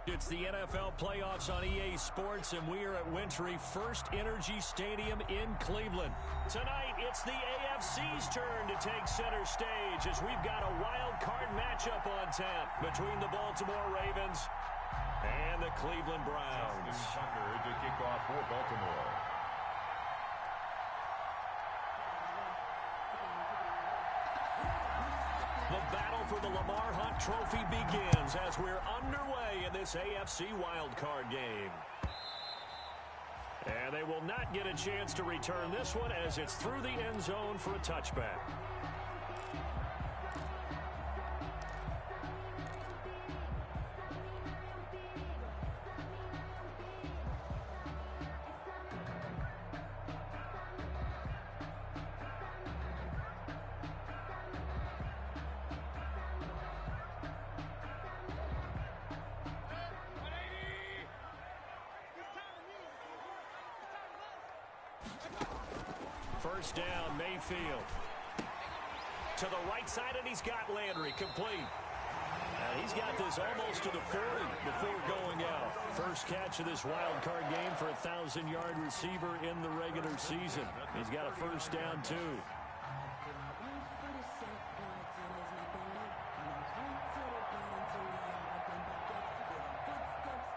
It's the NFL playoffs on EA Sports, and we are at Wintry First Energy Stadium in Cleveland. Tonight, it's the AFC's turn to take center stage as we've got a wild card matchup on tap between the Baltimore Ravens and the Cleveland Browns. Tucker to kick off for Baltimore. The battle for the Lamar Hunt Trophy begins as we're underway in this AFC wildcard game. And they will not get a chance to return this one as it's through the end zone for a touchback. First down, Mayfield. To the right side, and he's got Landry complete. And he's got this almost to the 40 before going out. First catch of this wild card game for a 1,000-yard receiver in the regular season. He's got a first down, too.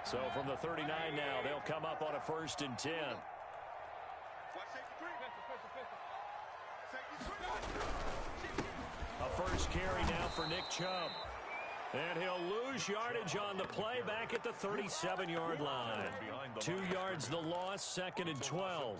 So from the 39 now, they'll come up on a 1st and 10. A first carry now for Nick Chubb. And he'll lose yardage on the play back at the 37-yard line. 2 yards the loss, 2nd and 12.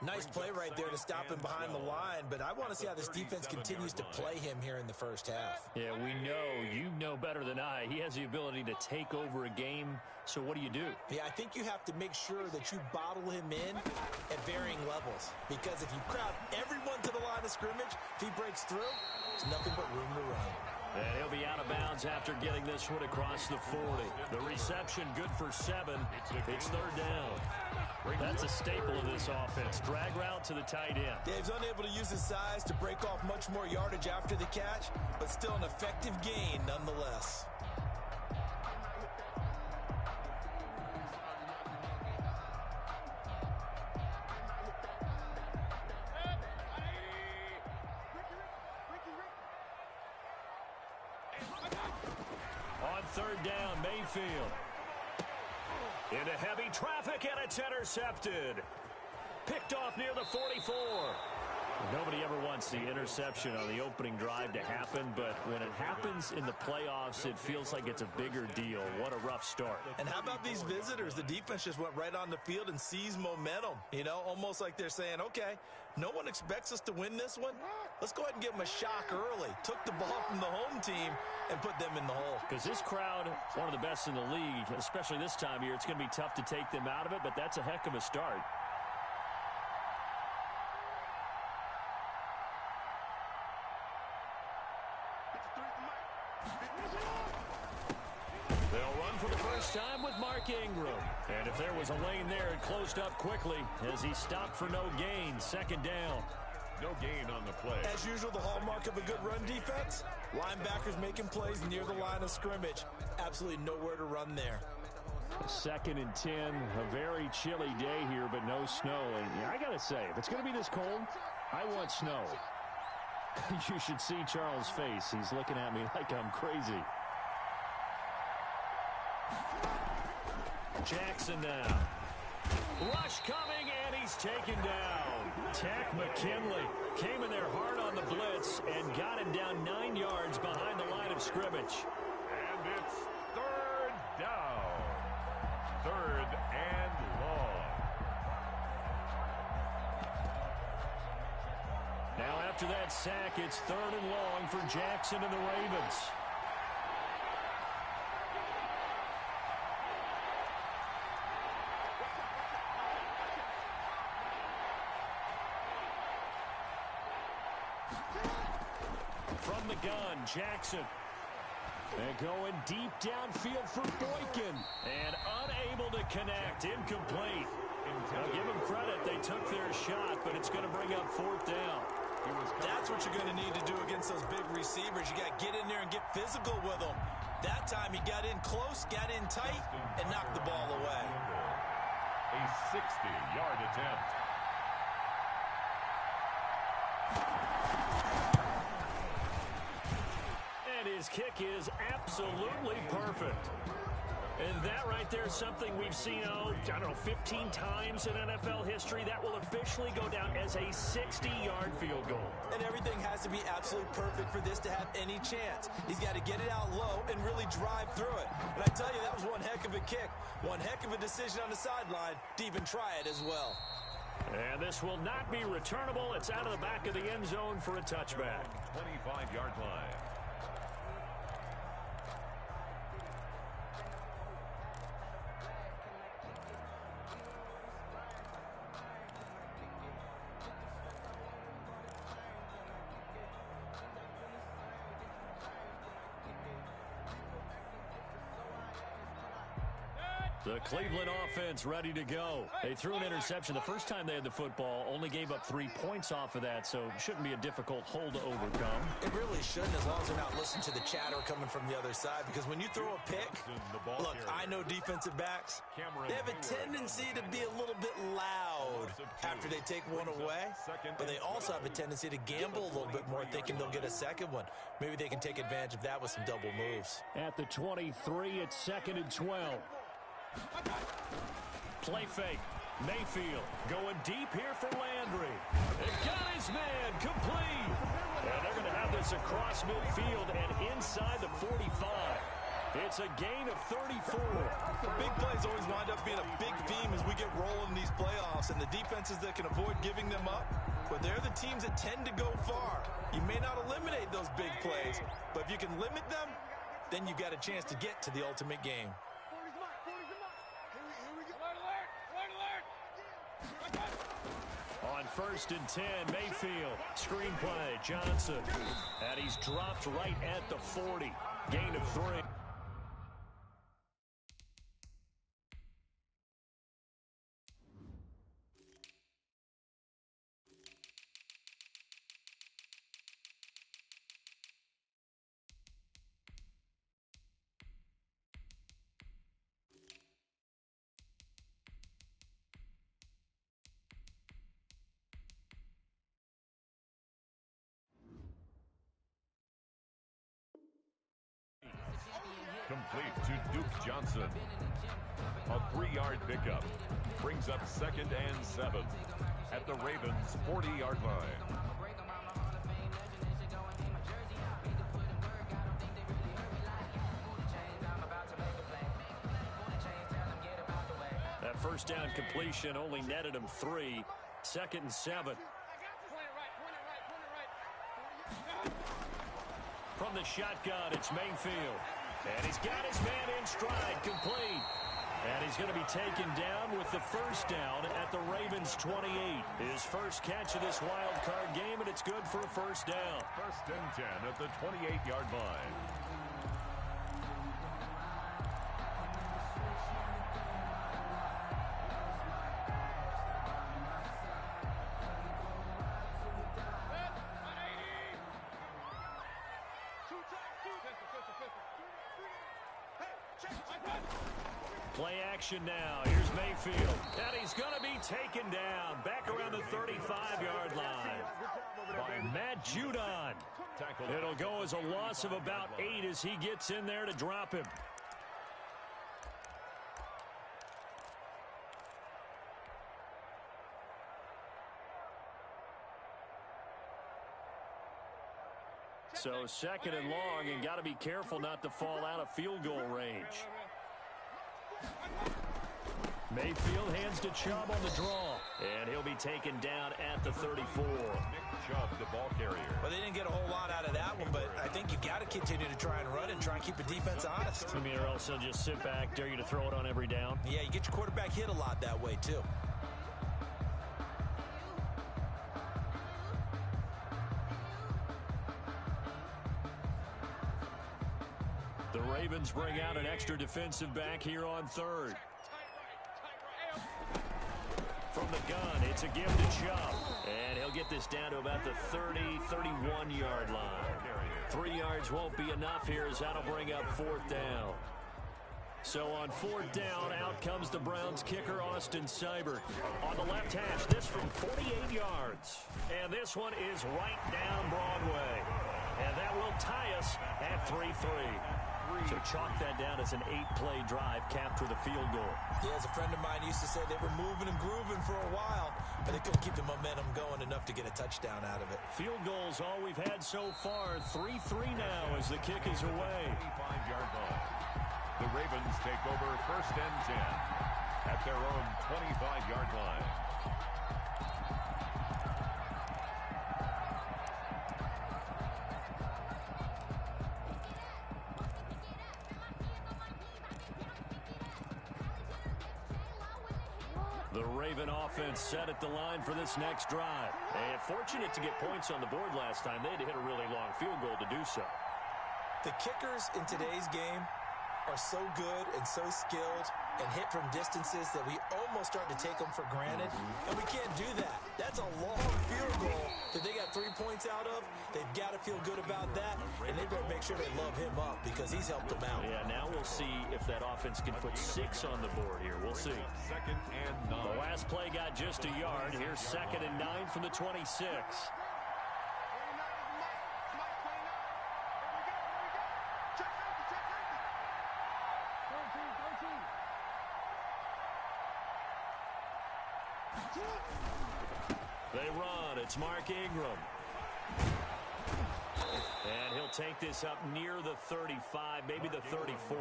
Nice play right there to stop him behind the line, but I want to see how this defense continues to play him here in the first half. Yeah, we know. You know better than I. He has the ability to take over a game, so what do you do? Yeah, I think you have to make sure that you bottle him in at varying levels, because if you crowd everyone to the line of scrimmage, if he breaks through, there's nothing but room to run. And he'll be out of bounds after getting this one across the 40. The reception good for 7. It's 3rd down. That's a staple of this offense. Drag route to the tight end. Dave's unable to use his size to break off much more yardage after the catch, but still an effective gain nonetheless. On 3rd down, Mayfield. Into heavy traffic, and it's intercepted. Picked off near the 44. Nobody ever wants the interception on the opening drive to happen, but when it happens in the playoffs, it feels like it's a bigger deal. What a rough start. And how about these visitors? The defense just went right on the field and seized momentum. You know, almost like they're saying, okay, no one expects us to win this one. Let's go ahead and give them a shock early. Took the ball from the home team and put them in the hole. Because this crowd, one of the best in the league, especially this time of year, it's going to be tough to take them out of it, but that's a heck of a start. They'll run for the first time with Mark Ingram. And if there was a lane there, it closed up quickly as he stopped for no gain. 2nd down. No gain on the play. As usual, the hallmark of a good run defense, linebackers making plays near the line of scrimmage. Absolutely nowhere to run there. 2nd and 10, a very chilly day here, but no snow. And I got to say, if it's going to be this cold, I want snow. You should see Charles' face. He's looking at me like I'm crazy. Jackson now. Rush coming, and he's taken down. Takk McKinley came in there hard on the blitz and got him down 9 yards behind the line of scrimmage. And it's 3rd down. 3rd and long. Now after that sack, it's 3rd and long for Jackson and the Ravens. From the gun, Jackson. And going deep downfield for Boykin. And unable to connect. Incomplete. Now give them credit. They took their shot, but it's going to bring up 4th down. That's what you're going to need to do against those big receivers. You got to get in there and get physical with them. That time he got in close, got in tight, and knocked the ball away. A 60-yard attempt. And his kick is absolutely perfect. And that right there is something we've seen, I don't know, 15 times in NFL history. That will officially go down as a 60-yard field goal. And everything has to be absolutely perfect for this to have any chance. He's got to get it out low and really drive through it. And I tell you, that was one heck of a kick. One heck of a decision on the sideline to even try it as well. And this will not be returnable. It's out of the back of the end zone for a touchback. 25-yard line. The Cleveland offense ready to go. They threw an interception the first time they had the football, only gave up 3 points off of that, so shouldn't be a difficult hole to overcome. It really shouldn't, as long as they're not listening to the chatter coming from the other side, because when you throw a pick, look, I know defensive backs, they have a tendency to be a little bit loud after they take one away, but they also have a tendency to gamble a little bit more, thinking they'll get a second one. Maybe they can take advantage of that with some double moves. At the 23, it's 2nd and 12. Play fake. Mayfield going deep here for Landry. It got his man complete. And they're going to have this across midfield and inside the 45. It's a gain of 34. Big plays always wind up being a big theme as we get rolling in these playoffs, and the defenses that can avoid giving them up, but they're the teams that tend to go far. You may not eliminate those big plays, but if you can limit them, then you got a chance to get to the ultimate game. On 1st and 10, Mayfield. Screen play, Johnson. And he's dropped right at the 40. Gain of 3. Complete to Duke Johnson. A 3-yard pickup. Brings up 2nd and 7 at the Ravens' 40-yard line. That first down completion only netted him 3. 2nd and 7. From the shotgun, it's Mayfield. And he's got his man in stride, complete. And he's going to be taken down with the first down at the Ravens' 28. His first catch of this wild card game, and it's good for a first down. 1st and 10 at the 28-yard line. Play action now. Here's Mayfield. And he's going to be taken down back around the 35-yard line by Matt Judon. It'll go as a loss of about 8 as he gets in there to drop him. So 2nd and long, and got to be careful not to fall out of field goal range. Mayfield hands to Chubb on the draw, and he'll be taken down at the 34. Nick Chubb, the ball carrier. Well, they didn't get a whole lot out of that one, but I think you got to continue to try and run and try and keep the defense honest. I mean, or else they'll just sit back, dare you to throw it on every down. Yeah, you get your quarterback hit a lot that way, too. The Ravens bring out an extra defensive back here on 3rd. From the gun. It's a give to Chubb. And he'll get this down to about the 30, 31-yard line. 3 yards won't be enough here as that'll bring up 4th down. So on 4th down, out comes the Browns kicker, Austin Seibert. On the left hash, this from 48 yards. And this one is right down Broadway. And that will tie us at 3-3. So chalk that down as an 8-play drive capped with a field goal. Yeah, as a friend of mine used to say, they were moving and grooving for a while, but they couldn't keep the momentum going enough to get a touchdown out of it. Field goals all we've had so far. 3-3 now as the kick is away. 25-yard line. The Ravens take over 1st and 10 at their own 25-yard line. The Raven offense set at the line for this next drive. And fortunate to get points on the board last time. They had to hit a really long field goal to do so. The kickers in today's game are so good and so skilled and hit from distances that we almost start to take them for granted. And we can't do that. That's a long field goal that they got 3 points out of. They've got to feel good about that, and they better make sure they love him up because he's helped them out. Yeah, now we'll see if that offense can put 6 on the board here. We'll see. 2nd and 9. The last play got just a yard. Here's 2nd and 9 from the 26. They run. It's Mark Ingram. And he'll take this up near the 35, maybe the 34.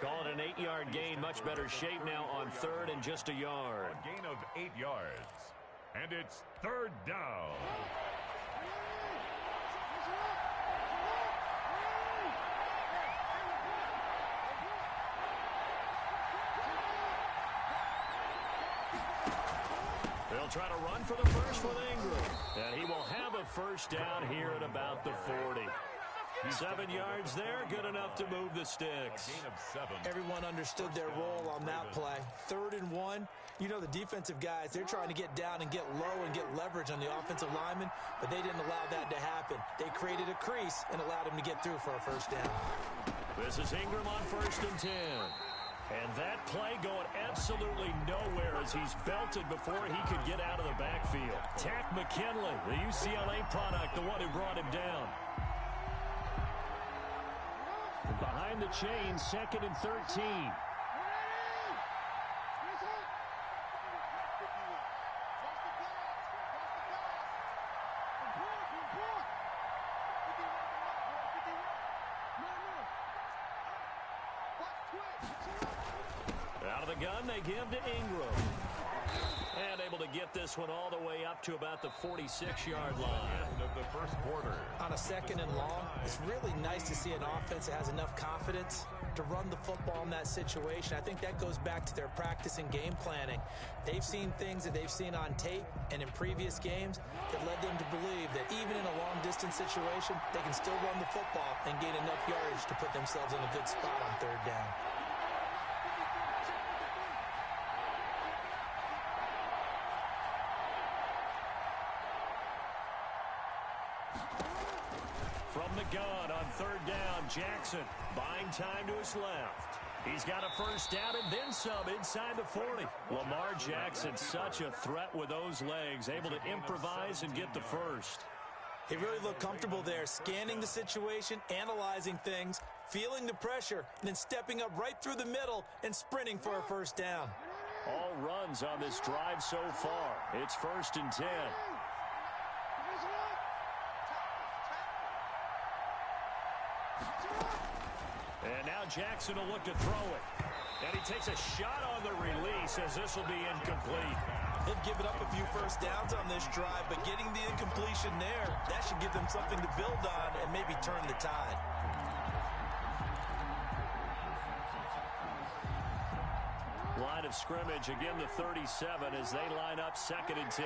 Call it an 8-yard gain. Much better shape now on 3rd and just a yard. A gain of 8 yards. And it's 3rd down. They'll try to run for the first with Ingram. And he will have a first down here at about the 40. 7 yards there, good enough to move the sticks. Gain of 7. Everyone understood their role on that play. 3rd and 1. You know, the defensive guys, they're trying to get down and get low and get leverage on the offensive lineman, but they didn't allow that to happen. They created a crease and allowed him to get through for a first down. This is Ingram on 1st and 10. And that play going absolutely nowhere as he's belted before he could get out of the backfield. Takk McKinley, the UCLA product, the one who brought him down. And behind the chain, 2nd and 13. Out of the gun, they give to Ingram. And able to get this one all the way up to about the 46-yard line. End of the first quarter. On a 2nd and long, it's really nice to see an offense that has enough confidence to run the football in that situation. I think that goes back to their practice and game planning. They've seen things that they've seen on tape and in previous games that led them to believe that even in a long-distance situation, they can still run the football and gain enough yardage to put themselves in a good spot on 3rd down. From the gun on 3rd down, Jackson buying time to his left. He's got a first down and then some inside the 40. Lamar Jackson, such a threat with those legs, able to improvise and get the first. He really looked comfortable there, scanning the situation, analyzing things, feeling the pressure, and then stepping up right through the middle and sprinting for a first down. All runs on this drive so far. It's 1st and 10. And now Jackson will look to throw it. And he takes a shot on the release as this will be incomplete. They've given up a few first downs on this drive, but getting the incompletion there, that should give them something to build on and maybe turn the tide. Line of scrimmage, again the 37 as they line up 2nd and 10.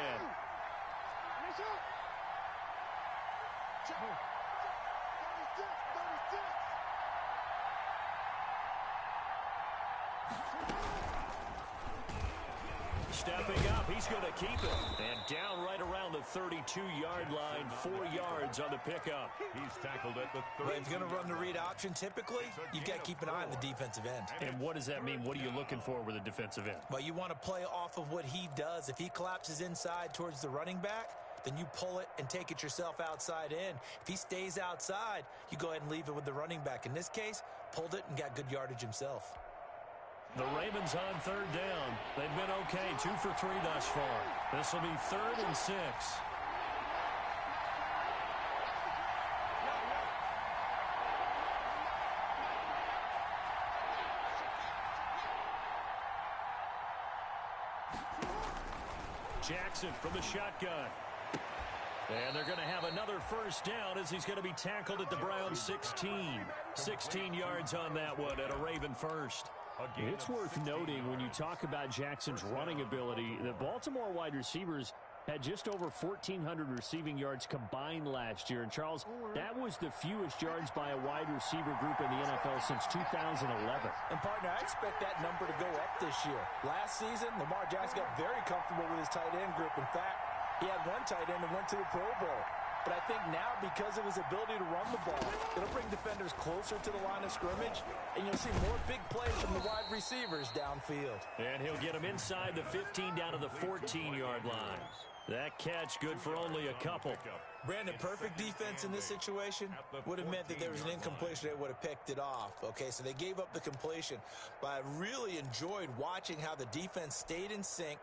Stepping up, he's going to keep it. And down right around the 32-yard line, 4 yards on the pickup. He's tackled at the 30. Well, if you're going to run the read option, typically, you've got to keep an eye on the defensive end. And what does that mean? What are you looking for with a defensive end? Well, you want to play off of what he does. If he collapses inside towards the running back, then you pull it and take it yourself outside in. If he stays outside, you go ahead and leave it with the running back. In this case, pulled it and got good yardage himself. The Ravens on third down. They've been okay, 2 for 3 thus far. This will be 3rd and 6. Jackson from the shotgun. And they're going to have another first down as he's going to be tackled at the Browns 16. 16 yards on that one at a Raven first. It's worth noting when you talk about Jackson's running ability that Baltimore wide receivers had just over 1,400 receiving yards combined last year. And, Charles, that was the fewest yards by a wide receiver group in the NFL since 2011. And, partner, I expect that number to go up this year. Last season, Lamar Jackson got very comfortable with his tight end group. In fact, he had one tight end that went to the Pro Bowl. But I think now, because of his ability to run the ball, it'll bring defenders closer to the line of scrimmage, and you'll see more big plays from the wide receivers downfield. And he'll get them inside the 15 down to the 14-yard line. That catch good for only a couple. Brandon, perfect defense in this situation would have meant that there was an incompletion. They would have picked it off. Okay, so they gave up the completion. But I really enjoyed watching how the defense stayed in sync,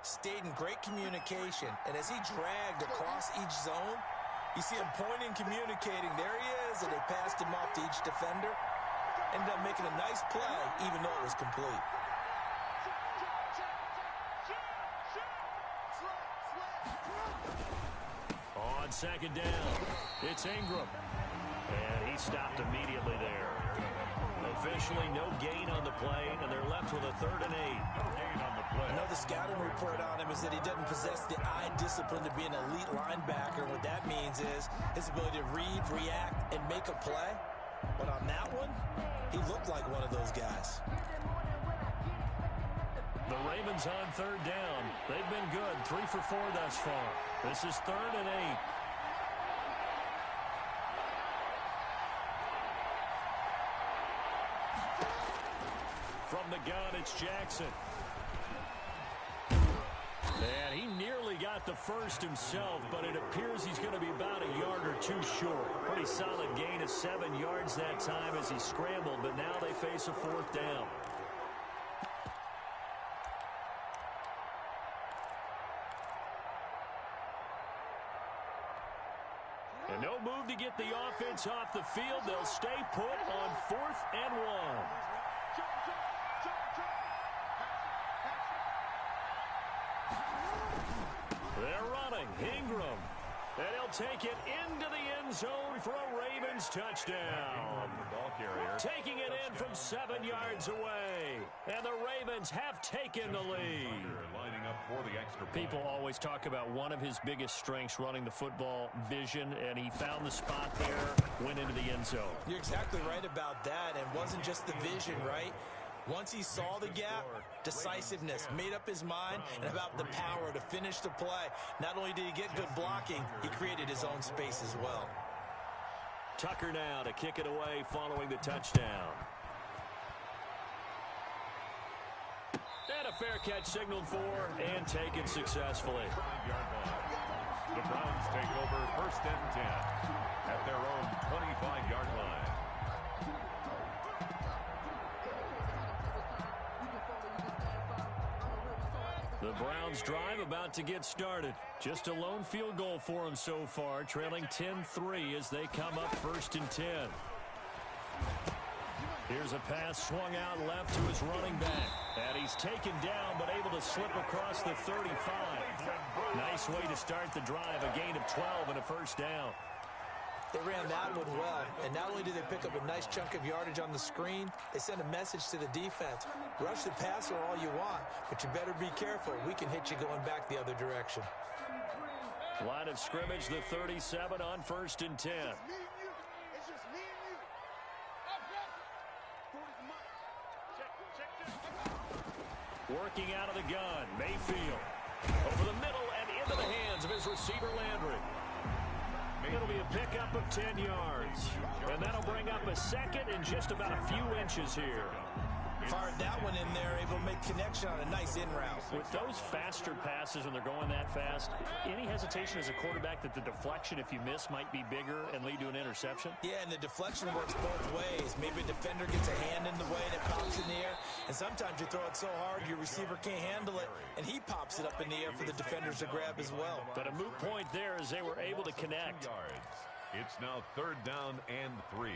stayed in great communication. And as he dragged across each zone, you see him pointing, communicating. There he is, and they passed him off to each defender. Ended up making a nice play, even though it was complete. On second down, it's Ingram. And he stopped immediately there. Officially no gain on the play, and they're left with a 3rd and 8. Gain on the play. I know the scouting report on him is that he doesn't possess the eye discipline to be an elite linebacker. And what that means is his ability to read, react, and make a play. But on that one, he looked like one of those guys. The Ravens on 3rd down. They've been good, 3 for 4 thus far. This is 3rd and 8. From the gun, it's Jackson. And he nearly got the first himself, but it appears he's going to be about a yard or 2 short. Pretty solid gain of 7 yards that time as he scrambled, but now they face a 4th down. And no move to get the offense off the field. They'll stay put on 4th and 1. They're running. Ingram. And he'll take it into the end zone for a Ravens touchdown. Ball carrier. Taking it in from 7 yards away. And the Ravens have taken the lead. Lining up for the extra point. People always talk about one of his biggest strengths running the football, vision, and he found the spot there, went into the end zone. You're exactly right about that, and it wasn't just the vision, right? Once he saw the gap, decisiveness, made up his mind, and about the power to finish the play. Not only did he get good blocking, he created his own space as well. Tucker now to kick it away following the touchdown. And a fair catch signaled for and taken successfully. 5-yard line. The Browns take over 1st and 10 at their own 25-yard line. The Browns drive about to get started. Just a lone field goal for them so far, trailing 10-3 as they come up 1st and 10. Here's a pass swung out left to his running back. And he's taken down but able to slip across the 35. Nice way to start the drive, a gain of 12 and a 1st down. They ran that one well, and not only did they pick up a nice chunk of yardage on the screen, they sent a message to the defense. Rush the passer all you want, but you better be careful. We can hit you going back the other direction. Line of scrimmage, the 37 on 1st and 10. Working out of the gun, Mayfield. Over the middle and into the hands of his receiver, Landry. It'll be a pickup of 10 yards. And that'll bring up a second and just about a few inches here. Fired that one in there, able to make connection on a nice in route. With those faster passes when they're going that fast, any hesitation as a quarterback that the deflection, if you miss, might be bigger and lead to an interception? Yeah, and the deflection works both ways. Maybe a defender gets a hand in the way and it pops in the air, and sometimes you throw it so hard your receiver can't handle it, and he pops it up in the air for the defenders to grab as well. But a moot point there as they were able to connect. It's now 3rd down and 3.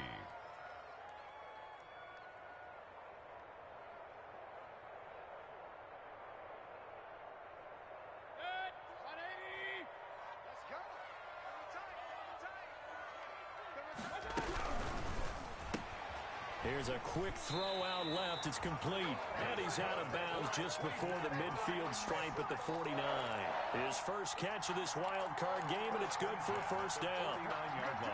Here's a quick throw out left. It's complete. And he's out of bounds just before the midfield stripe at the 49. His first catch of this wild card game, and it's good for a first down. 49-yard line.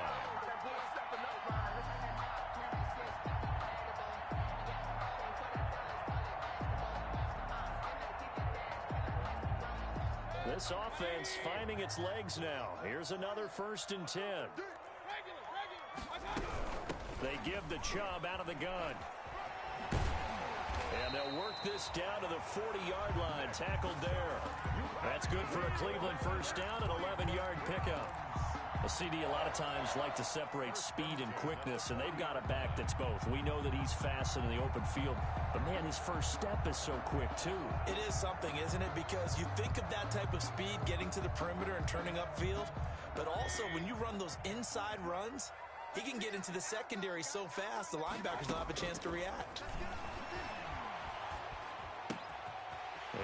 This offense finding its legs now. Here's another 1st and 10. They give the Chubb out of the gun. And they'll work this down to the 40-yard line. Tackled there. That's good for a Cleveland first down, an 11-yard pickup. A CD a lot of times like to separate speed and quickness, and they've got a back that's both. We know that he's fast in the open field, but, man, his first step is so quick, too. It is something, isn't it? Because you think of that type of speed getting to the perimeter and turning upfield, but also when you run those inside runs, he can get into the secondary so fast, the linebackers don't have a chance to react.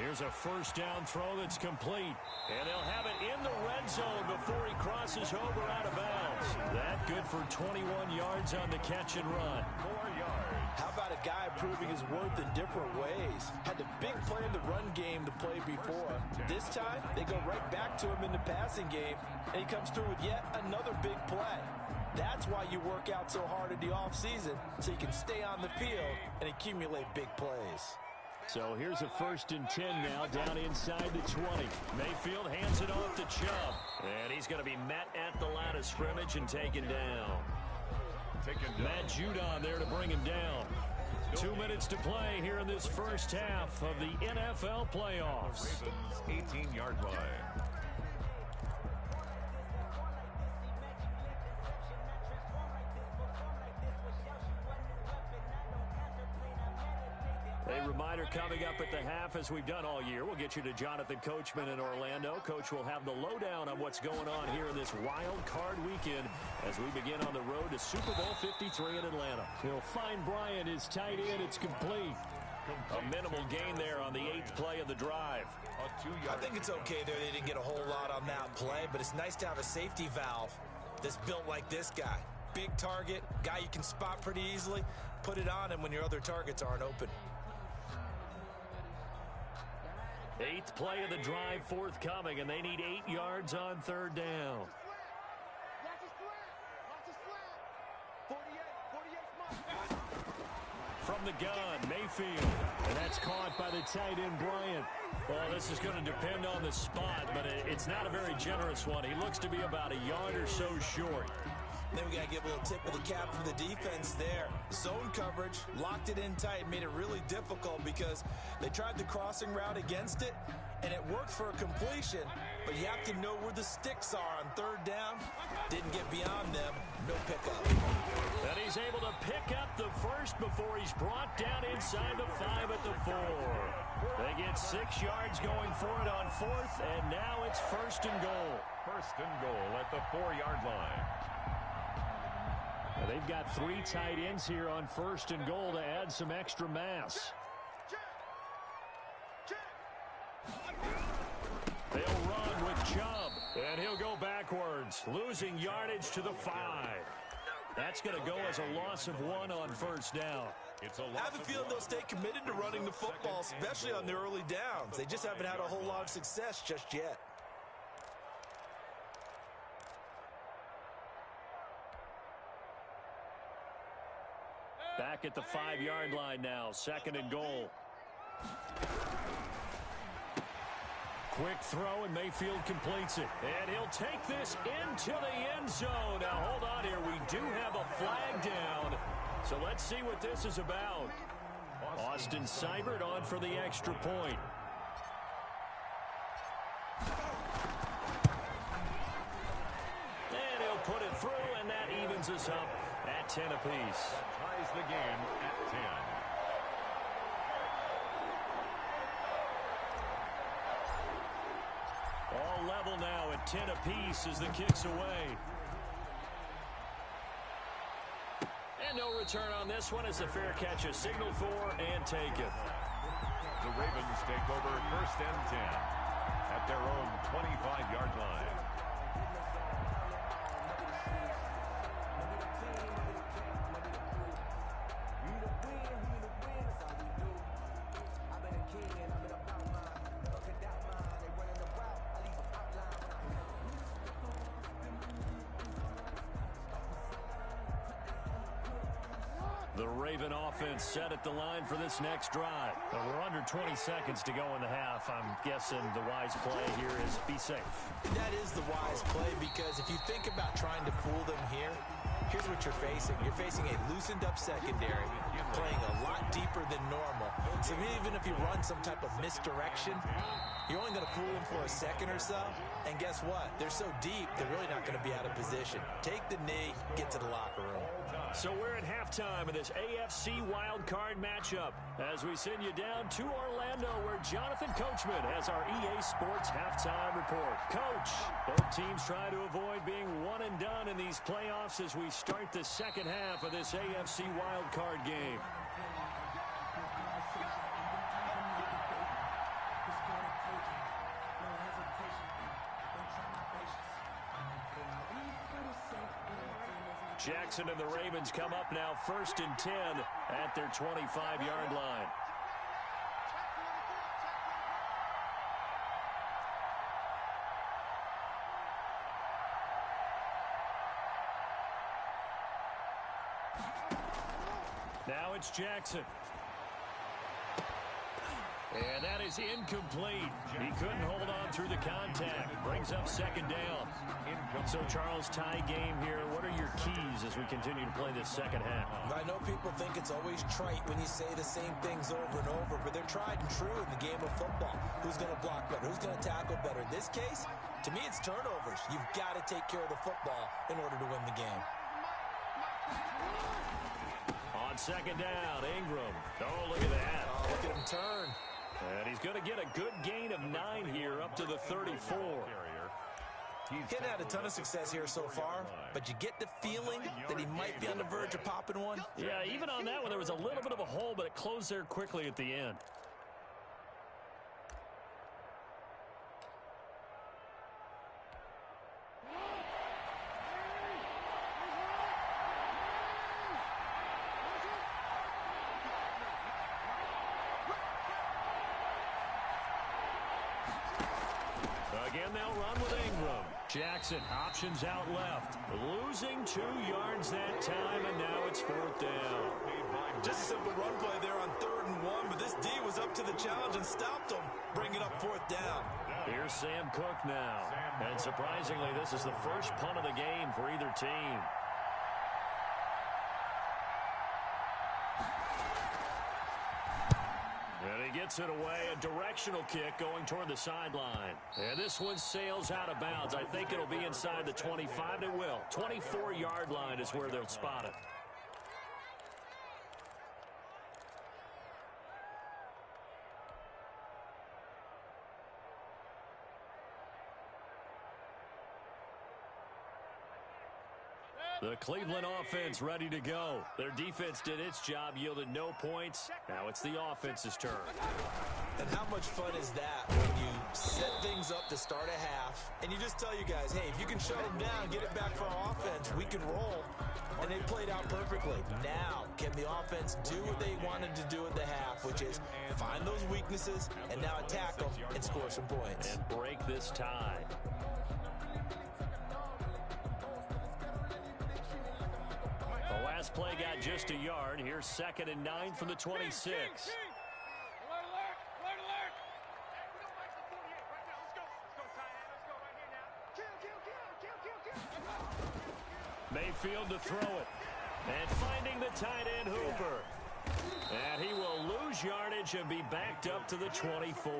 Here's a first down throw that's complete. And they'll have it in the red zone before he crosses over out of bounds. That good for 21 yards on the catch and run. 4 yards. How about a guy proving his worth in different ways? Had the big play in the run game to play before. This time, they go right back to him in the passing game, and he comes through with yet another big play. That's why you work out so hard in the offseason, so you can stay on the field and accumulate big plays. So here's a 1st and 10 now, down inside the 20. Mayfield hands it off to Chubb. And he's going to be met at the line of scrimmage and taken down. Matt Judon there to bring him down. 2 minutes to play here in this first half of the NFL playoffs. Ravens 18-yard line. A reminder coming up at the half, as we've done all year, we'll get you to Jonathan Coachman in Orlando. Coach will have the lowdown on what's going on here in this wild card weekend as we begin on the road to Super Bowl 53 in Atlanta. He'll find Bryant, his tight end. It's complete. A minimal gain there on the 8th play of the drive. I think it's okay there. They didn't get a whole lot on that play, but it's nice to have a safety valve that's built like this guy. Big target, guy you can spot pretty easily. Put it on him when your other targets aren't open. 8th play of the drive forthcoming, and they need 8 yards on 3rd down. From the gun, Mayfield, and that's caught by the tight end, Bryant. Well, this is going to depend on the spot, but it's not a very generous one. He looks to be about a yard or so short. Then we got to give a little tip of the cap for the defense there. Zone coverage, locked it in tight, made it really difficult because they tried the crossing route against it, and it worked for a completion, but you have to know where the sticks are on 3rd down. Didn't get beyond them, no pickup. And he's able to pick up the first before he's brought down inside the 5 at the 4. They get 6 yards going for it on 4th, and now it's 1st and goal. 1st and goal at the 4-yard line. Now they've got 3 tight ends here on 1st and goal to add some extra mass. They'll run with Chubb, and he'll go backwards, losing yardage to the 5. That's going to go as a loss of 1 on 1st down. I have a feeling they'll stay committed to running the football, especially on the early downs. They just haven't had a whole lot of success just yet. Back at the 5-yard line now, 2nd and goal. Quick throw, and Mayfield completes it. And he'll take this into the end zone. Now, hold on here. We do have a flag down. So let's see what this is about. Austin Seibert on for the extra point. And he'll put it through, and that evens us up at 10 apiece. Ties the game at 10. All level now at 10 apiece as the kick's away. And no return on this one as the fair catch is signaled for and taken. The Ravens take over 1st and 10 at their own 25-yard line. The Raven offense set at the line for this next drive. But we're under 20 seconds to go in the half. I'm guessing the wise play here is be safe. That is the wise play, because if you think about trying to fool them here, here's what you're facing. You're facing a loosened up secondary, playing a lot deeper than normal. So even if you run some type of misdirection, you're only going to fool them for a second or so. And guess what? They're so deep, they're really not going to be out of position. Take the knee, get to the locker room. So we're at halftime of this AFC wildcard matchup as we send you down to Orlando, where Jonathan Coachman has our EA Sports halftime report. Coach, both teams try to avoid being one and done in these playoffs as we start the second half of this AFC wildcard game. Jackson and the Ravens come up now 1st and 10 at their 25-yard line. Now it's Jackson. And that is incomplete. He couldn't hold on through the contact. Brings up 2nd down. So, Charles, tie game here. What are your keys as we continue to play this second half? I know people think it's always trite when you say the same things over and over, but they're tried and true in the game of football. Who's going to block better? Who's going to tackle better? In this case, to me, it's turnovers. You've got to take care of the football in order to win the game. On 2nd down, Ingram. Oh, look at that. Oh, look at him turn. And he's going to get a good gain of 9 here up to the 34. He's had a ton of success here so far, but you get the feeling that he might be on the verge of popping one. Yeah, even on that one, there was a little bit of a hole, but it closed there quickly at the end. Again, they'll run with Ingram. Jackson, options out left. Losing 2 yards that time, and now it's 4th down. Just a simple run play there on 3rd and 1, but this D was up to the challenge and stopped him, bringing up 4th down. Here's Sam Cook now. And surprisingly, this is the first punt of the game for either team. And he gets it away, a directional kick going toward the sideline. And this one sails out of bounds. I think it'll be inside the 25. It will. 24-yard line is where they'll spot it. The Cleveland offense ready to go. Their defense did its job, yielded no points. Now it's the offense's turn. And how much fun is that when you set things up to start a half, and you just tell you guys, hey, if you can shut them down, get it back for our offense, we can roll. And they played out perfectly. Now, can the offense do what they wanted to do at the half, which is find those weaknesses and now attack them and score some points. And break this tie. The last play got just a yard. Here's 2nd and 9 from the 26. Mayfield to throw it. And finding the tight end Hooper. And he will lose yardage and be backed up to the 24.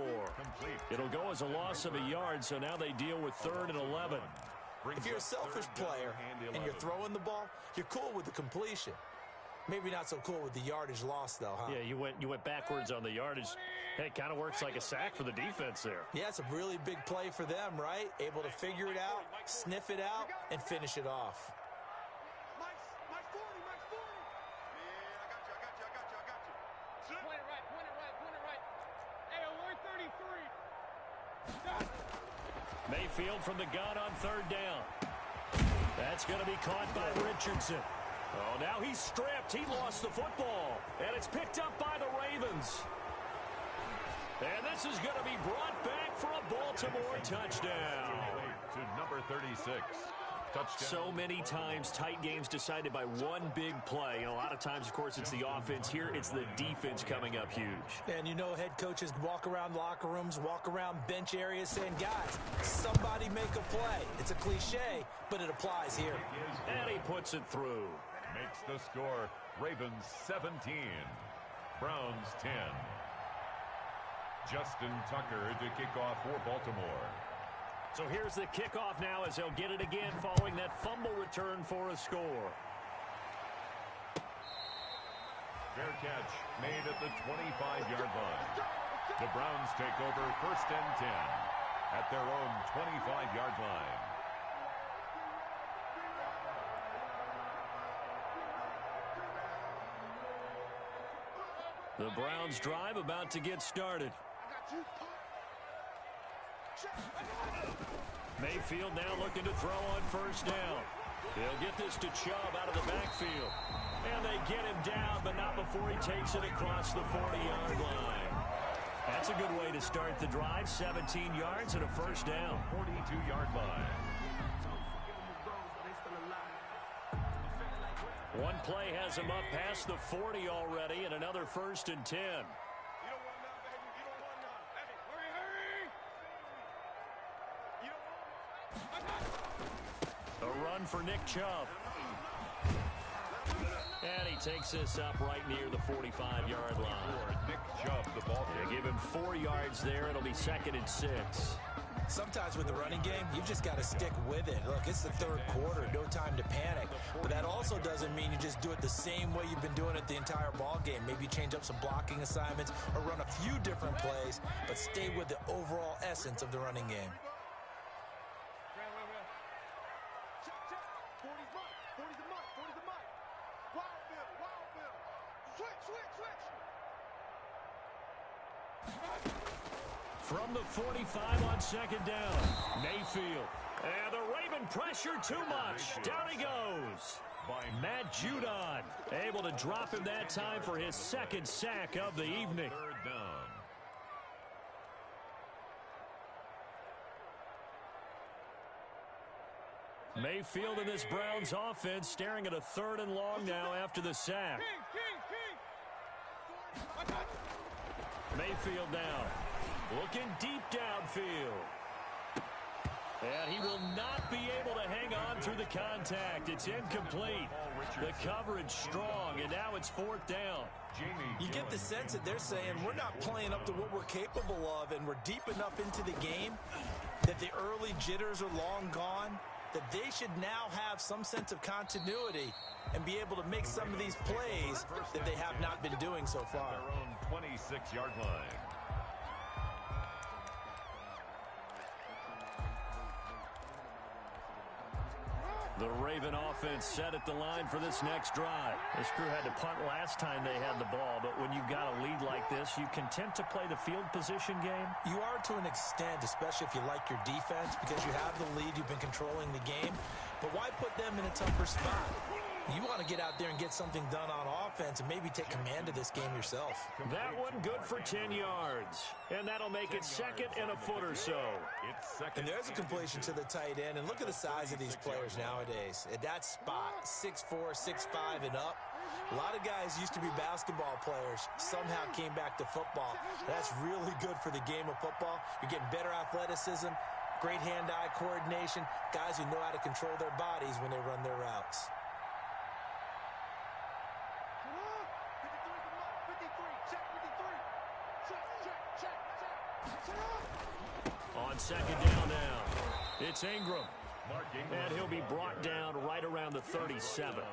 It'll go as a loss of a yard, so now they deal with 3rd and 11. If you're a selfish player and you're throwing the ball, you're cool with the completion. Maybe not so cool with the yardage loss, though, huh? Yeah, you went backwards on the yardage. Hey, it kind of works like a sack for the defense there. Yeah, it's a really big play for them, right? Able to figure it out, sniff it out, and finish it off. Mayfield from the gun on 3rd down. That's going to be caught by Richardson. Oh, now he's stripped. He lost the football. And it's picked up by the Ravens. And this is going to be brought back for a Baltimore touchdown. To number 36. Touchdown. So many times tight games decided by one big play. And a lot of times, of course, it's the offense. Here, it's the defense coming up huge. And you know head coaches walk around locker rooms, walk around bench areas saying, guys, somebody make a play. It's a cliche, but it applies here. And he puts it through. Makes the score Ravens 17, Browns 10. Justin Tucker to kick off for Baltimore. So here's the kickoff now as they'll get it again following that fumble return for a score. Fair catch made at the 25-yard line. The Browns take over 1st and 10 at their own 25-yard line. The Browns drive about to get started. Mayfield now looking to throw on 1st down. They'll get this to Chubb out of the backfield. And they get him down, but not before he takes it across the 40-yard line. That's a good way to start the drive. 17 yards and a 1st down. 42-yard line. One play has him up past the 40 already, and another 1st and 10. A run for Nick Chubb. And he takes this up right near the 45-yard line. Nick Chubb, the ball. They give him 4 yards there. It'll be 2nd and 6. Sometimes with the running game, you've just got to stick with it. Look, it's the 3rd quarter, no time to panic. But that also doesn't mean you just do it the same way you've been doing it the entire ball game. Maybe change up some blocking assignments or run a few different plays, but stay with the overall essence of the running game. From the 45 on 2nd down, Mayfield. And the Raven pressure too much. Down he goes. Matt Judon able to drop him that time for his 2nd sack of the evening. 3rd down. Mayfield in this Browns offense staring at a 3rd and long now after the sack. Mayfield down. Looking deep downfield. And he will not be able to hang on through the contact. It's incomplete. The coverage strong, and now it's 4th down. You get the sense that they're saying we're not playing up to what we're capable of, and we're deep enough into the game that the early jitters are long gone, that they should now have some sense of continuity and be able to make some of these plays that they have not been doing so far. Their own 26-yard line. The Raven offense set at the line for this next drive. This crew had to punt last time they had the ball, but when you've got a lead like this, you content to play the field position game? You are to an extent, especially if you like your defense, because you have the lead, you've been controlling the game. But why put them in a tougher spot? You want to get out there and get something done on offense and maybe take command of this game yourself. That one good for 10 yards. And that'll make it 2nd and a foot or so. And there's a completion to the tight end. And look at the size of these players nowadays. At that spot, 6'4", 6'5", and up. A lot of guys used to be basketball players, somehow came back to football. That's really good for the game of football. You're getting better athleticism, Great hand-eye coordination. Guys who know how to control their bodies when they run their routes. On second down now, it's Ingram. And he'll be brought down right around the 37.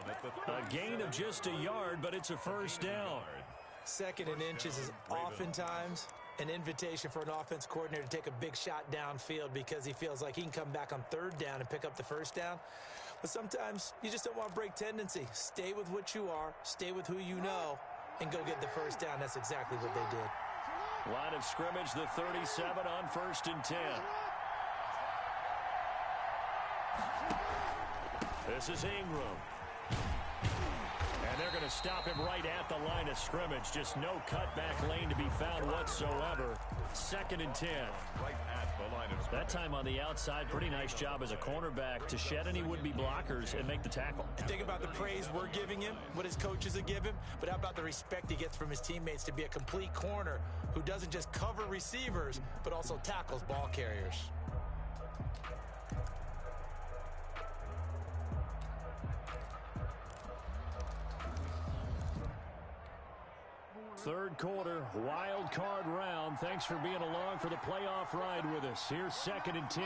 A gain of just a yard, but it's a first down. Second and inches is oftentimes an invitation for an offense coordinator to take a big shot downfield because he feels like he can come back on third down and pick up the first down. But sometimes you just don't want to break tendency. Stay with what you are, stay with who you know, and go get the first down. That's exactly what they did. Line of scrimmage, the 37 on 1st and 10. This is Ingram. And they're going to stop him right at the line of scrimmage. Just no cutback lane to be found whatsoever. 2nd and 10. Right at the line of scrimmage. That time on the outside, pretty nice job as a cornerback to shed any would-be blockers and make the tackle. Think about the praise we're giving him, what his coaches have given him, but how about the respect he gets from his teammates to be a complete corner who doesn't just cover receivers, but also tackles ball carriers. Third quarter, wild card round. Thanks for being along for the playoff ride with us. Here's 2nd and 10.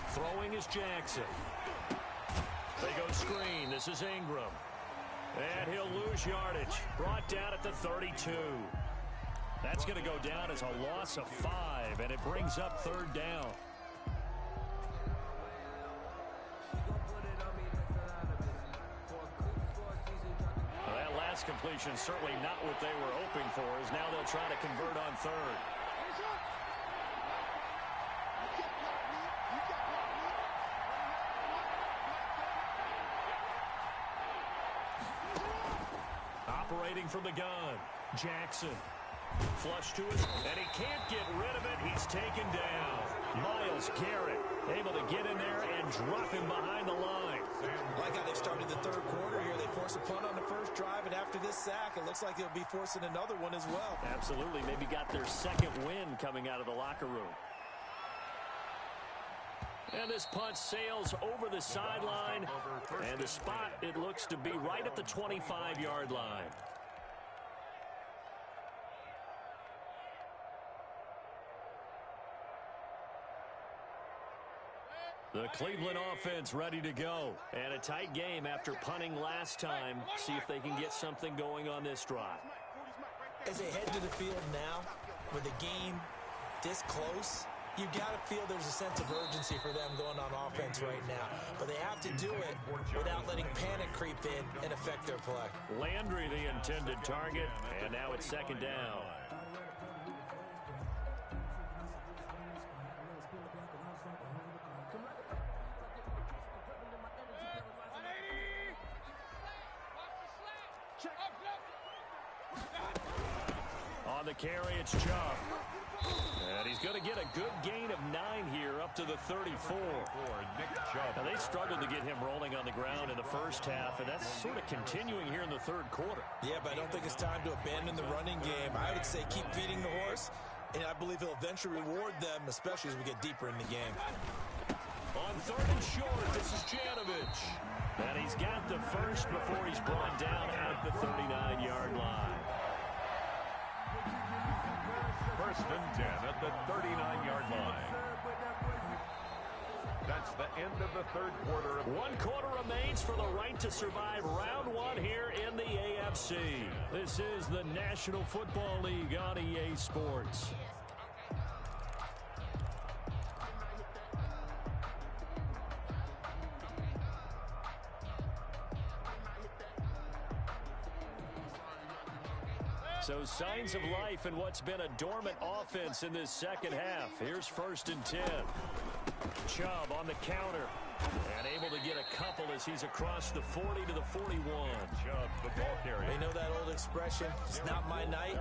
Throwing is Jackson. They go screen. This is Ingram. And he'll lose yardage. Brought down at the 32. That's going to go down as a loss of 5, and it brings up 3rd down. Completion certainly not what they were hoping for, as now they'll try to convert on 3rd. Operating from the gun, Jackson. Flush to his, and he can't get rid of it. He's taken down. Myles Garrett able to get in there and drop him behind the line. Like how they started the third quarter here. They force a punt on the first drive, and after this sack, it looks like they'll be forcing another one as well. Absolutely. Maybe got their second win coming out of the locker room. And this punt sails over the sideline, and the spot, it looks to be right at the 25-yard line. The Cleveland offense ready to go. And a tight game after punting last time. See if they can get something going on this drive. As they head to the field now, with the game this close, you've got to feel there's a sense of urgency for them going on offense right now. But they have to do it without letting panic creep in and affect their play. Landry the intended target, and now it's 2nd down. On the carry, it's Chubb. And he's going to get a good gain of 9 here up to the 34. Now, they struggled to get him rolling on the ground in the first half, and that's sort of continuing here in the third quarter. Yeah, but I don't think it's time to abandon the running game. I would say keep feeding the horse, and I believe he'll eventually reward them, especially as we get deeper in the game. On 3rd and short, this is Janovich. And he's got the first before he's brought down at the 39-yard line. 1st and 10 at the 39-yard line. That's the end of the third quarter. 1 quarter remains for the right to survive round 1 here in the AFC. This is the National Football League on EA Sports. So signs of life in what's been a dormant offense in this second half. Here's 1st and 10. Chubb on the counter. And able to get a couple as he's across the 40 to the 41. Chubb, the ball carrier. You know that old expression, it's not my night?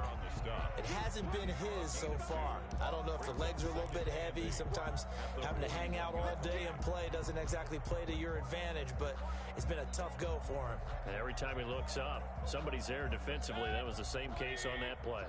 It hasn't been his so far. I don't know if the legs are a little bit heavy. Sometimes having to hang out all day and play doesn't exactly play to your advantage, but it's been a tough go for him. And every time he looks up, somebody's there defensively. That was the same case on that play.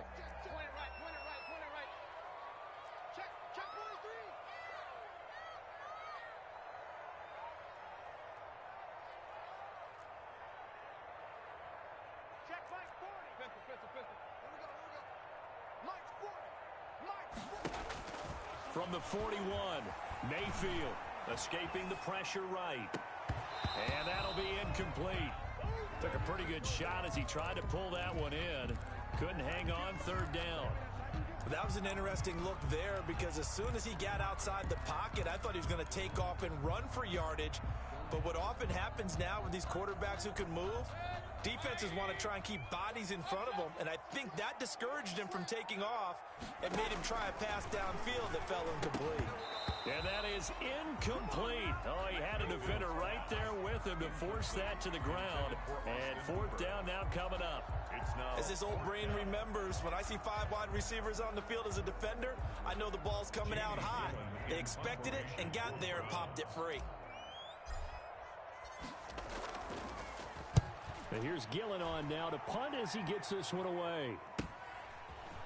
From the 41, Mayfield escaping the pressure right. And that'll be incomplete. Took a pretty good shot as he tried to pull that one in. Couldn't hang on third down. That was an interesting look there because as soon as he got outside the pocket, I thought he was going to take off and run for yardage. But what often happens now with these quarterbacks who can move, defenses want to try and keep bodies in front of them, and I think that discouraged him from taking off and made him try a pass downfield that fell incomplete. And that is incomplete. Oh, he had a defender right there with him to force that to the ground. And fourth down now coming up. As his old brain remembers, when I see 5 wide receivers on the field as a defender, I know the ball's coming out hot. They expected it and got there and popped it free. And here's Gillen on now to punt as he gets this one away.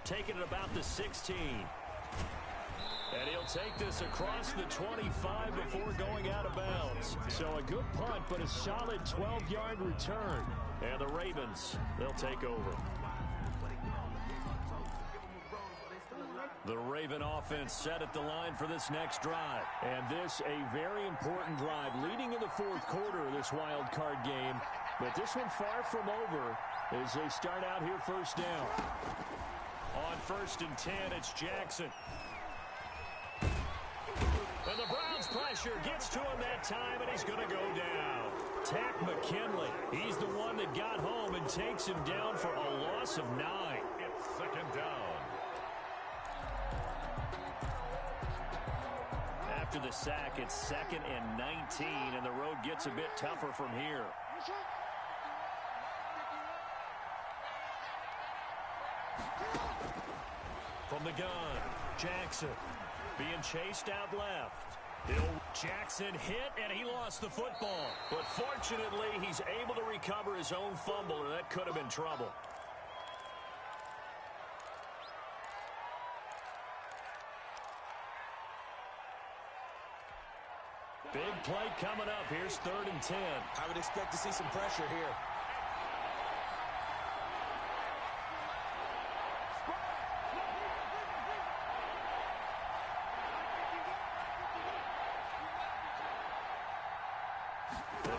Taking it about the 16. And he'll take this across the 25 before going out of bounds. So a good punt, but a solid 12-yard return. And the Ravens, they'll take over. The Raven offense set at the line for this next drive. And this a very important drive leading in the fourth quarter of this wild card game. But this one far from over as they start out here first down. On 1st and 10, it's Jackson. And the Browns pressure gets to him that time, and he's going to go down. Takk McKinley, he's the one that got home and takes him down for a loss of 9. It's second down. After the sack, it's 2nd and 19, and the road gets a bit tougher from here. From the gun, Jackson being chased out left. Jackson hit, and he lost the football. But fortunately, he's able to recover his own fumble, or that could have been trouble. Big play coming up. Here's 3rd and 10. I would expect to see some pressure here.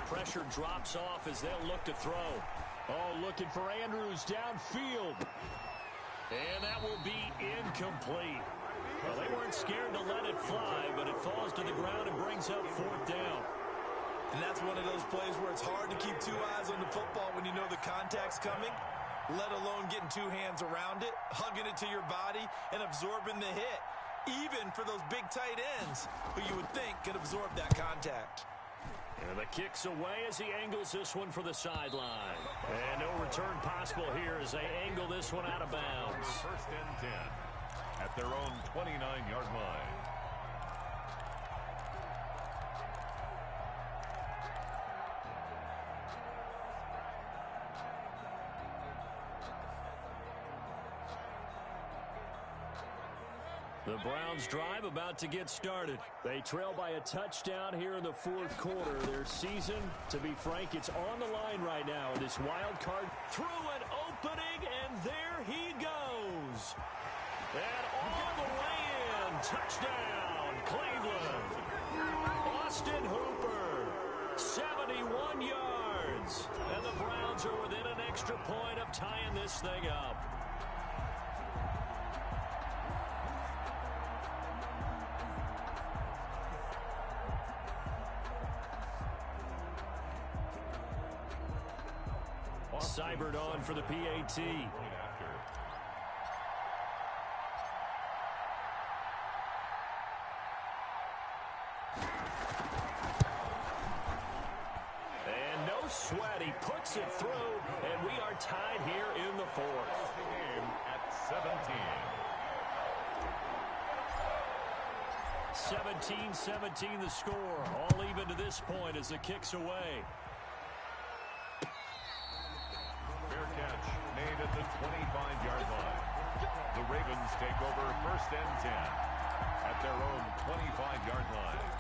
Pressure drops off as they'll look to throw. Oh, looking for Andrews downfield. And that will be incomplete. Well, they weren't scared to let it fly, but it falls to the ground and brings up 4th down. And that's one of those plays where it's hard to keep 2 eyes on the football when you know the contact's coming, let alone getting 2 hands around it, hugging it to your body, and absorbing the hit, even for those big tight ends who you would think could absorb that contact. And the kick's away as he angles this one for the sideline. And no return possible here as they angle this one out of bounds. 1st and 10 at their own 29-yard line. The Browns drive about to get started. They trail by a touchdown here in the fourth quarter. Their season, to be frank, it's on the line right now. This wild card through an opening, and there he goes. And all the way in. Touchdown, Cleveland. Austin Hooper, 71 yards. And the Browns are within an extra point of tying this thing up. Seibert on for the PAT. And no sweat. He puts it through, and we are tied here in the fourth. Game at 17. 17-17 the score. All even to this point as the kick's away. Made at the 25-yard line. The Ravens take over 1st and 10 at their own 25-yard line.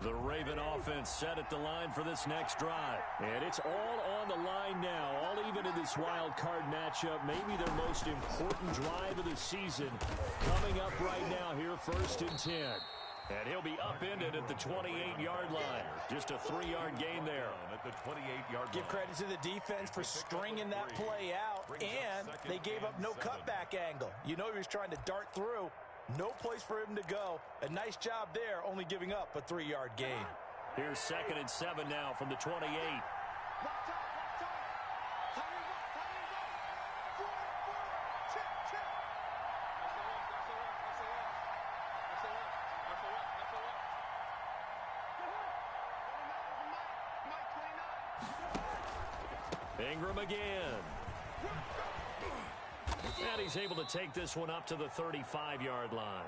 The Raven offense set at the line for this next drive. And it's all on the line now, all even in this wild card matchup. Maybe their most important drive of the season coming up right now here, 1st and 10. And he'll be upended at the 28-yard line. Just a 3-yard gain there. At the 28-yard line. Give credit to the defense for stringing that play out, and they gave up no cutback angle. You know he was trying to dart through. No place for him to go. A nice job there, only giving up a 3-yard gain. Here's 2nd and 7 now from the 28. Ingram again. And he's able to take this one up to the 35-yard line.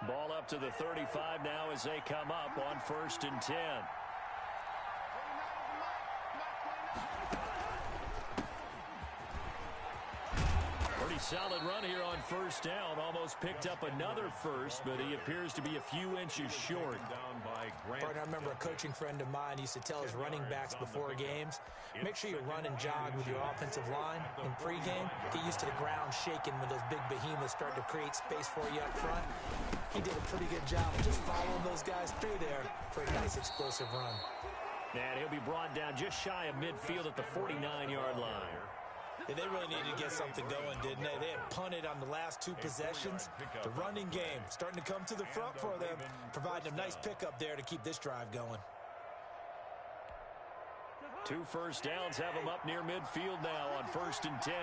Ball up to the 35 now as they come up on 1st and 10. Pretty solid run here on 1st down. Almost picked up another first, but he appears to be a few inches short. Partner, I remember a coaching friend of mine used to tell his running backs before games, make sure you run and jog with your offensive line in pregame. Get used to the ground shaking when those big behemoths start to create space for you up front. He did a pretty good job of just following those guys through there for a nice explosive run. And he'll be brought down just shy of midfield at the 49-yard line. Yeah, they really needed to get something going, didn't they? They had punted on the last 2 possessions. The running game starting to come to the front for them, providing a nice pickup there to keep this drive going. 2 first downs have them up near midfield now on 1st and 10.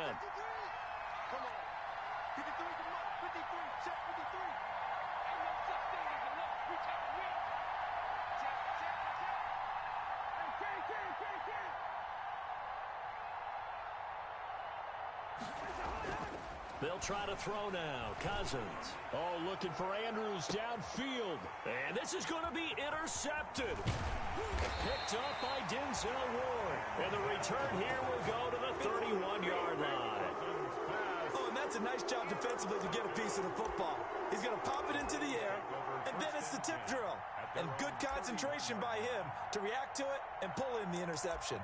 They'll try to throw now. Cousins. Oh, looking for Andrews downfield. And this is going to be intercepted. Picked up by Denzel Ward. And the return here will go to the 31-yard line. Oh, and that's a nice job defensively to get a piece of the football. He's going to pop it into the air, and then it's the tip drill. And good concentration by him to react to it and pull in the interception.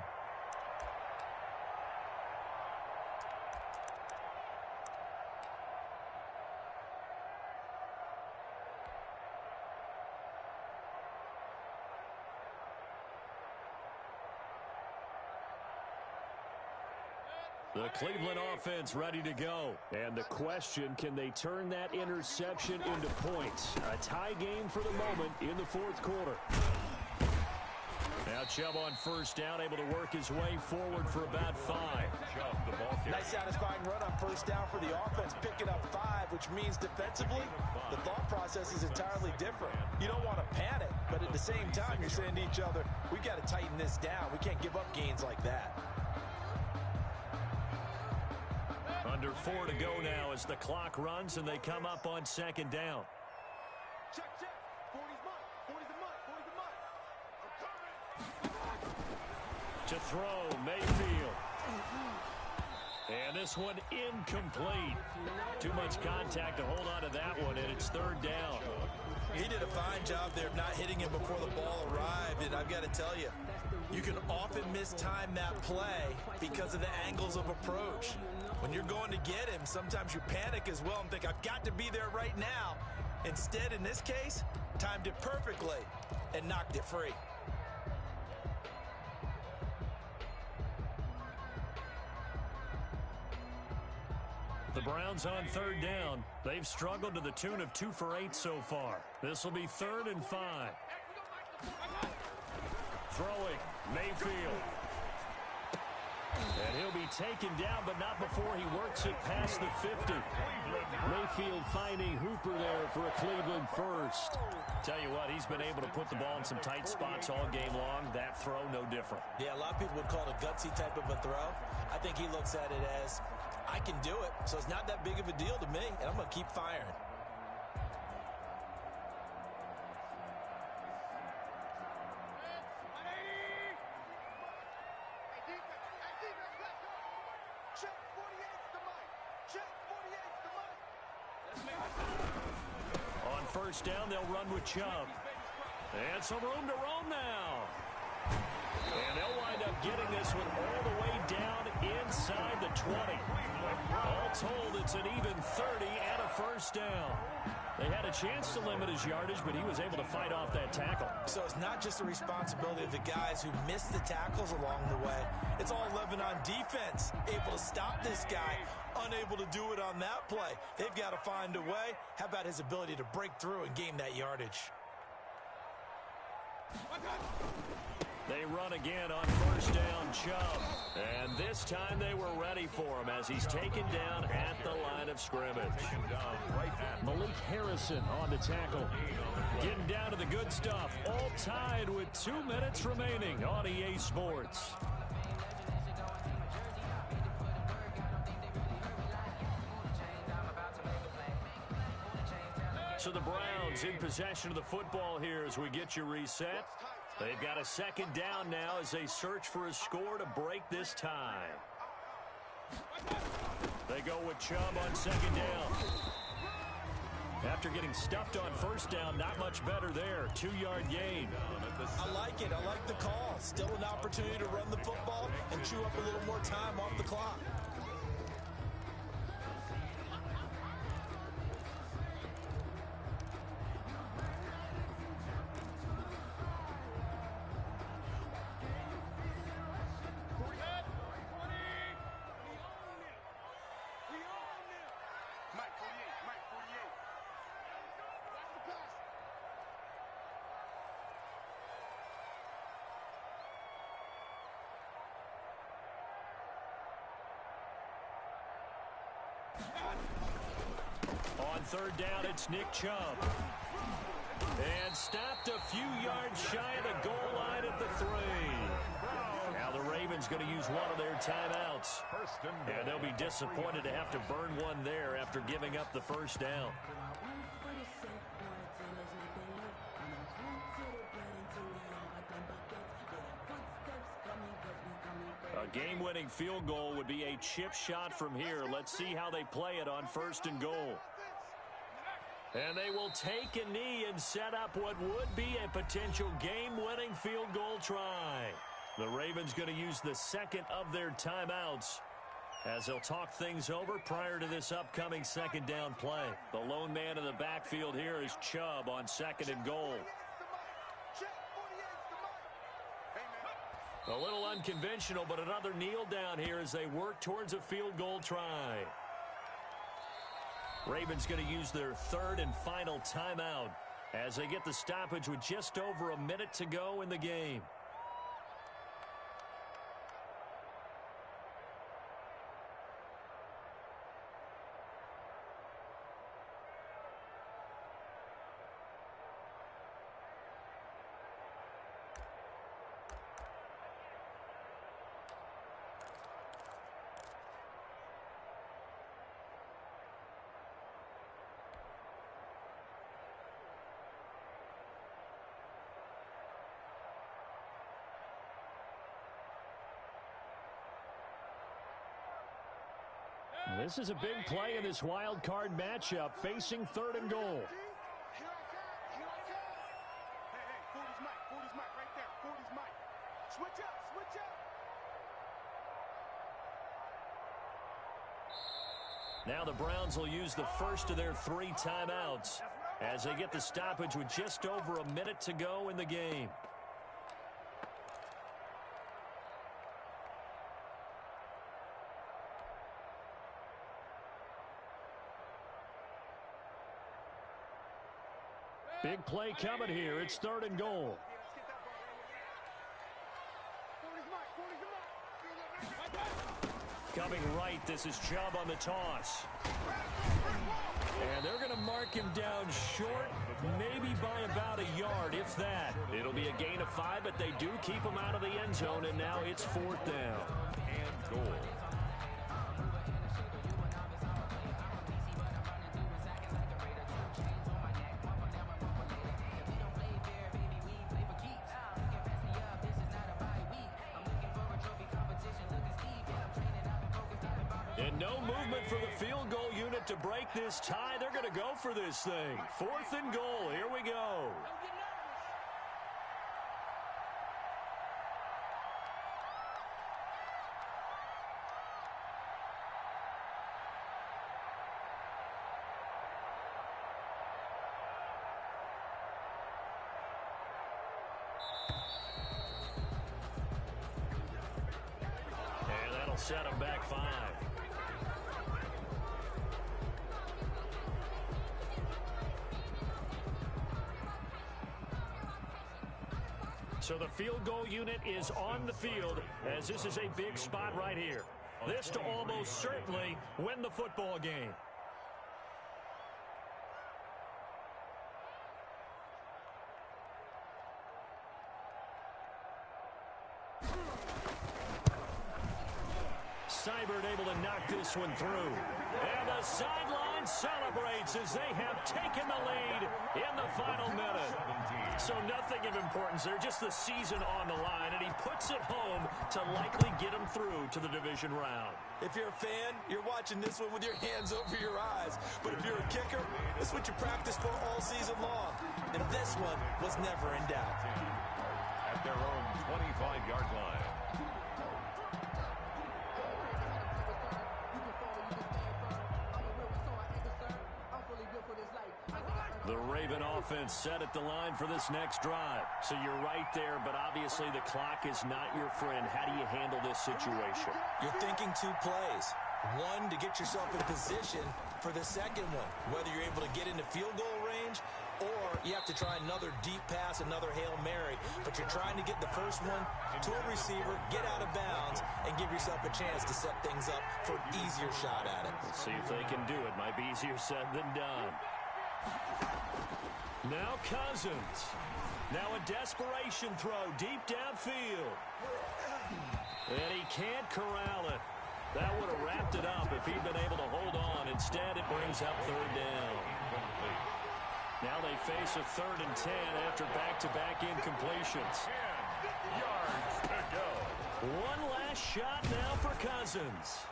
The Cleveland offense ready to go. And the question, can they turn that interception into points? A tie game for the moment in the 4th quarter. Now Chubb on 1st down, able to work his way forward for about 5. Nice satisfying run on 1st down for the offense, picking up 5, which means defensively, the thought process is entirely different. You don't want to panic, but at the same time, you're saying to each other, we got to tighten this down. We can't give up gains like that. Under 4 to go now as the clock runs and they come up on 2nd down. Check. 40's mine. 40's the mine. To throw, Mayfield. And this one incomplete. Too much contact to hold on to that one, and it's 3rd down. He did a fine job there of not hitting him before the ball arrived, and I've got to tell you, you can often mistime that play because of the angles of approach. When you're going to get him, sometimes you panic as well and think, I've got to be there right now. Instead, in this case, timed it perfectly and knocked it free. The Browns on 3rd down. They've struggled to the tune of 2 for 8 so far. This will be 3rd and 5. Throwing, Mayfield. And he'll be be taken down, but not before he works it past the 50. Mayfield finding Hooper there for a Cleveland first. Tell you what, he's been able to put the ball in some tight spots all game long. That throw, no different. Yeah, a lot of people would call it a gutsy type of a throw. I think he looks at it as, I can do it, so it's not that big of a deal to me, and I'm going to keep firing. On first down, they'll run with Chubb. And some room to roam now. And they'll wind up getting this one all the way down inside the 20. All told, it's an even 30 and a first down. They had a chance to limit his yardage, but he was able to fight off that tackle. So it's not just the responsibility of the guys who missed the tackles along the way. It's all 11 on defense. Able to stop this guy, unable to do it on that play. They've got to find a way. How about his ability to break through and gain that yardage? They run again on first down, Chubb. And this time they were ready for him as he's taken down at the line of scrimmage. Malik Harrison on the tackle. Getting down to the good stuff. All tied with 2 minutes remaining on EA Sports. So the Browns in possession of the football here as we get you reset. They've got a second down now as they search for a score to break this tie. They go with Chubb on second down. After getting stuffed on first down, not much better there. 2-yard gain. I like it. I like the call. Still an opportunity to run the football and chew up a little more time off the clock. On third down, it's Nick Chubb. And stopped a few yards shy of the goal line at the 3. Now the Ravens going to use one of their timeouts. And they'll be disappointed to have to burn one there after giving up the first down. A game-winning field goal would be a chip shot from here. Let's see how they play it on first and goal. And they will take a knee and set up what would be a potential game-winning field goal try. The Ravens going to use the second of their timeouts as they'll talk things over prior to this upcoming second down play. The lone man in the backfield here is Chubb on second and goal. A little unconventional, but another kneel down here as they work towards a field goal try. Ravens going to use their third and final timeout as they get the stoppage with just over a minute to go in the game. This is a big play in this wild card matchup facing third and goal. Now the Browns will use the first of their 3 timeouts as they get the stoppage with just over a minute to go in the game. Big play coming here. It's third and goal. Coming right, this is Chubb on the toss. And they're going to mark him down short, maybe by about a yard, if that. It'll be a gain of 5, but they do keep him out of the end zone, and now it's 4th down. And goal. And no movement for the field goal unit to break this tie. They're going to go for this thing. 4th and goal. Here we go. And that'll set them back 5. So the field goal unit is on the field as this is a big spot right here. This to almost certainly win the football game. Seibert able to knock this one through. And the sideline celebrates as they have taken the lead in the final minute. So nothing of importance there, just the season on the line, and he puts it home to likely get him through to the division round. If you're a fan, you're watching this one with your hands over your eyes. But if you're a kicker, it's what you practice for all season long. And this one was never in doubt. At their own 25-yard line. The Raven offense set at the line for this next drive. So you're right there, but obviously the clock is not your friend. How do you handle this situation? You're thinking 2 plays. One, to get yourself in position for the second one, whether you're able to get into field goal range or you have to try another deep pass, another Hail Mary. But you're trying to get the first one to a receiver, get out of bounds, and give yourself a chance to set things up for an easier shot at it. Let's see if they can do it. Might be easier said than done. Now Cousins. Now a desperation throw deep downfield. And he can't corral it. That would have wrapped it up if he'd been able to hold on. Instead, it brings up 3rd down. Now they face a 3rd and 10 after back-to-back incompletions. 10 yards to go. One last shot now for Cousins.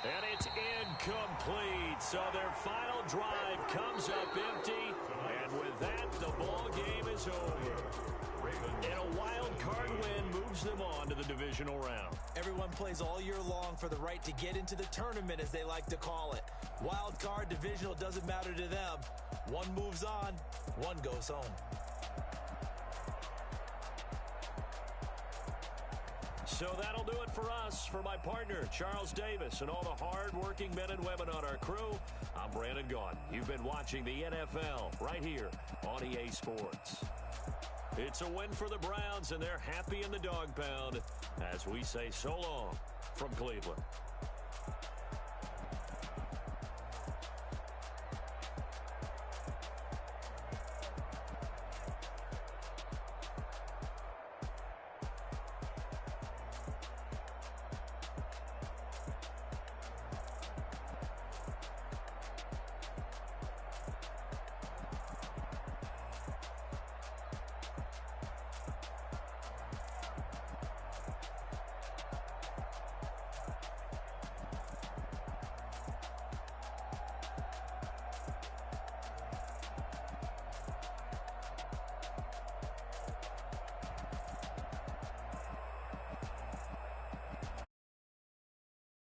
And it's incomplete. So their final drive comes up empty. And with that, the ball game is over. And a wild card win moves them on to the divisional round. Everyone plays all year long for the right to get into the tournament, as they like to call it. Wild card, divisional, doesn't matter to them. One moves on, one goes home. So that'll do it for us. For my partner, Charles Davis, and all the hard-working men and women on our crew, I'm Brandon Gaudin. You've been watching the NFL right here on EA Sports. It's a win for the Browns, and they're happy in the dog pound as we say so long from Cleveland.